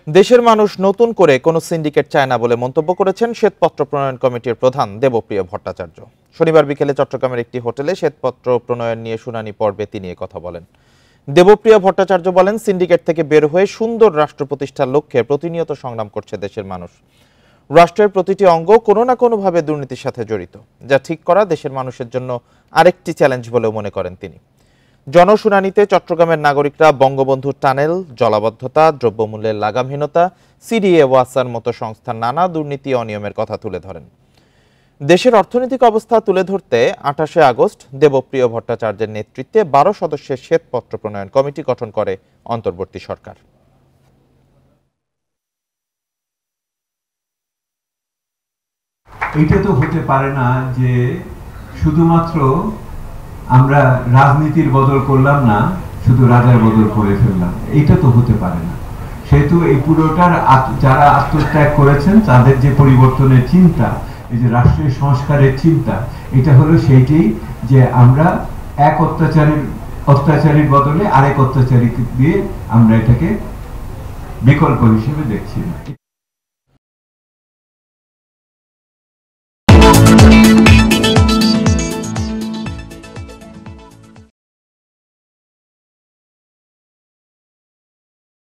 দেশের মানুষ নতুন করে কোনো সিন্ডিকেট চায় না বলে মন্তব্য করেছেন শ্বেতপত্র প্রণয়ন কমিটির প্রধান দেবপ্রিয় ভট্টাচার্য। শনিবার বিকেলে চট্টগ্রামের একটি হোটেলে শ্বেতপত্র প্রণয়ন নিয়ে শুনানি পর্বে তিনি কথা বলেন। দেবপ্রিয় ভট্টাচার্য বলেন, সিন্ডিকেট থেকে বের হয়ে সুন্দর রাষ্ট্র প্রতিষ্ঠার লক্ষ্যে প্রতিনিয়ত সংগ্রাম করছে দেশের মানুষ। রাষ্ট্রের প্রতিটি অঙ্গ কোনো না কোনোভাবে দুর্নীতির সাথে জড়িত, যা ঠিক করা দেশের মানুষের জন্য আরেকটি চ্যালেঞ্জ বলেও মনে করেন তিনি। জনশুনানিতে চট্টগ্রামের নাগরিকরা বঙ্গবন্ধু টানেল, জলাবদ্ধতা, দ্রব্যমূল্যের লাগামহীনতা, সিডিএ ওয়াসার মতো সংস্থার নানা দুর্নীতি অনিয়মের কথা তুলে ধরেন। দেশের অর্থনৈতিক অবস্থা তুলে ধরতে 28শে আগস্ট দেবপ্রিয় ভট্টাচার্যের নেতৃত্বে 12 সদস্যের শ্বেতপত্র প্রণয়ন কমিটি গঠন করে অন্তর্বর্তী সরকার। এটা তো হতে পারে না যে শুধুমাত্র আমরা রাজনীতির বদল করলাম না, শুধু রাজার বদল করে ফেললাম, এটা তো হতে পারে না। সেহেতু এই পুরোটার যারা আত্মত্যাগ করেছেন তাদের যে পরিবর্তনের চিন্তা, এই যে রাষ্ট্রের সংস্কারের চিন্তা, এটা হলো সেইটাই যে আমরা এক অত্যাচারীর বদলে আরেক অত্যাচারী দিয়ে আমরা এটাকে বিকল্প হিসেবে দেখছি না।